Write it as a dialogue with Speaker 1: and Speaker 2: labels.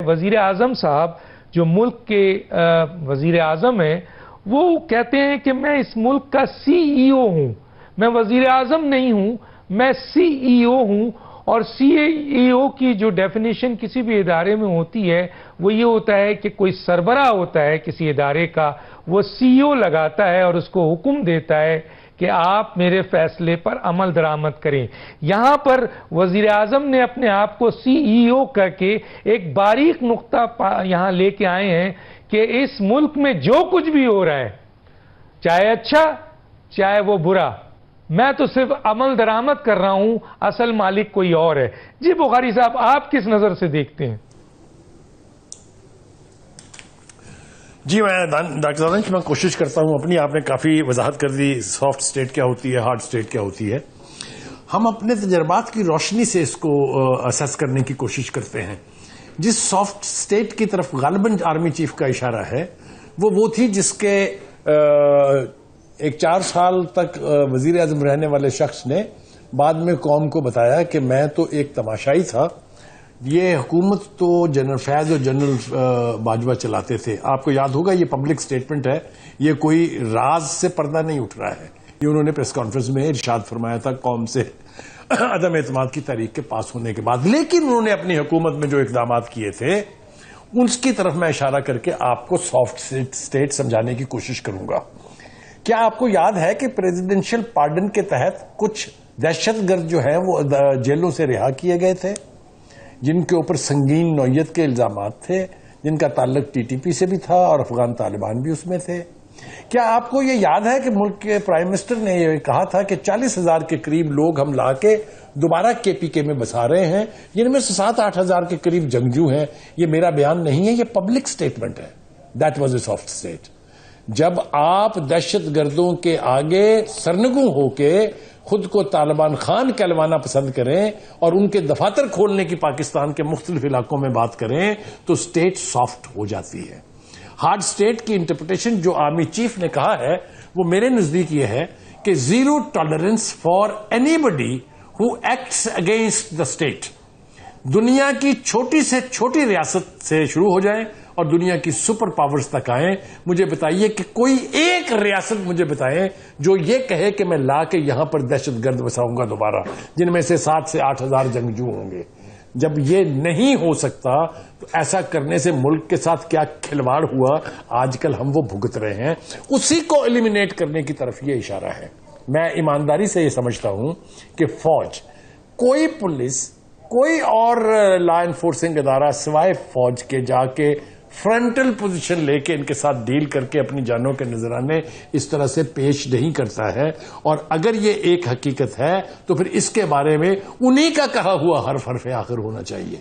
Speaker 1: وزیر اعظم صاحب جو ملک کے وزیر اعظم ہیں وہ کہتے ہیں کہ میں اس ملک کا سی ای او ہوں، میں وزیر اعظم نہیں ہوں، میں سی ای او ہوں. اور سی ای او کی جو ڈیفینیشن کسی بھی ادارے میں ہوتی ہے وہ یہ ہوتا ہے کہ کوئی سربراہ ہوتا ہے کسی ادارے کا، وہ سی ای او لگاتا ہے اور اس کو حکم دیتا ہے کہ آپ میرے فیصلے پر عمل درآمد کریں. یہاں پر وزیر اعظم نے اپنے آپ کو سی ای او کر کے ایک باریک نقطہ یہاں لے کے آئے ہیں کہ اس ملک میں جو کچھ بھی ہو رہا ہے چاہے اچھا چاہے وہ برا، میں تو صرف عمل درآمد کر رہا ہوں، اصل مالک کوئی اور ہے. جی بخاری صاحب، آپ کس نظر سے دیکھتے ہیں؟
Speaker 2: جی میں ڈاکٹر دانش میں کوشش کرتا ہوں اپنی، آپ نے کافی وضاحت کر دی سافٹ اسٹیٹ کیا ہوتی ہے، ہارڈ اسٹیٹ کیا ہوتی ہے. ہم اپنے تجربات کی روشنی سے اس کو اسیس کرنے کی کوشش کرتے ہیں. جس سافٹ اسٹیٹ کی طرف غالباً آرمی چیف کا اشارہ ہے وہ تھی جس کے ایک 4 سال تک وزیر اعظم رہنے والے شخص نے بعد میں قوم کو بتایا کہ میں تو ایک تماشائی تھا، یہ حکومت تو جنرل فیض اور جنرل باجوہ چلاتے تھے. آپ کو یاد ہوگا یہ پبلک سٹیٹمنٹ ہے، یہ کوئی راز سے پردہ نہیں اٹھ رہا ہے. یہ انہوں نے پریس کانفرنس میں ارشاد فرمایا تھا قوم سے عدم اعتماد کی تحریک کے پاس ہونے کے بعد. لیکن انہوں نے اپنی حکومت میں جو اقدامات کیے تھے اس کی طرف میں اشارہ کر کے آپ کو سافٹ اسٹیٹ سمجھانے کی کوشش کروں گا. کیا آپ کو یاد ہے کہ پریزیڈنشل پارڈن کے تحت کچھ دہشت گرد جو ہیں وہ جیلوں سے رہا کیے گئے تھے جن کے اوپر سنگین نوعیت کے الزامات تھے، جن کا تعلق ٹی ٹی پی سے بھی تھا اور افغان طالبان بھی اس میں تھے؟ کیا آپ کو یہ یاد ہے کہ ملک کے پرائم منسٹر نے یہ کہا تھا کہ 40,000 کے قریب لوگ ہم لا کے دوبارہ کے پی کے میں بسا رہے ہیں، جن میں سے 7-8 ہزار کے قریب جنگجو ہیں؟ یہ میرا بیان نہیں ہے، یہ پبلک سٹیٹمنٹ ہے. That was a soft state. جب آپ دہشت گردوں کے آگے سرنگوں ہو کے خود کو طالبان خان کہلوانا پسند کریں اور ان کے دفاتر کھولنے کی پاکستان کے مختلف علاقوں میں بات کریں تو اسٹیٹ سافٹ ہو جاتی ہے. ہارڈ اسٹیٹ کی انٹرپریٹیشن جو آرمی چیف نے کہا ہے وہ میرے نزدیک یہ ہے کہ zero tolerance for anybody who acts against the state. دنیا کی چھوٹی سے چھوٹی ریاست سے شروع ہو جائیں اور دنیا کی سپر پاورز تک آئیں. مجھے بتائیے کہ کوئی ایک ریاست مجھے بتائیں جو یہ کہے کہ میں لا کے یہاں پر دہشت گرد بساؤں گا دوبارہ، جن میں سے 7 سے 8 ہزار جنگجو ہوں گے. جب یہ نہیں ہو سکتا تو ایسا کرنے سے ملک کے ساتھ کیا کھلواڑ ہوا آج کل ہم وہ بھگت رہے ہیں. اسی کو ایلیمینیٹ کرنے کی طرف یہ اشارہ ہے. میں ایمانداری سے یہ سمجھتا ہوں کہ فوج، کوئی پولیس، کوئی اور لا انفورسنگ ادارہ سوائے فوج کے جا کے فرنٹل پوزیشن لے کے ان کے ساتھ ڈیل کر کے اپنی جانوں کے نذرانے اس طرح سے پیش نہیں کرتا ہے. اور اگر یہ ایک حقیقت ہے تو پھر اس کے بارے میں انہی کا کہا ہوا حرف آخر ہونا چاہیے.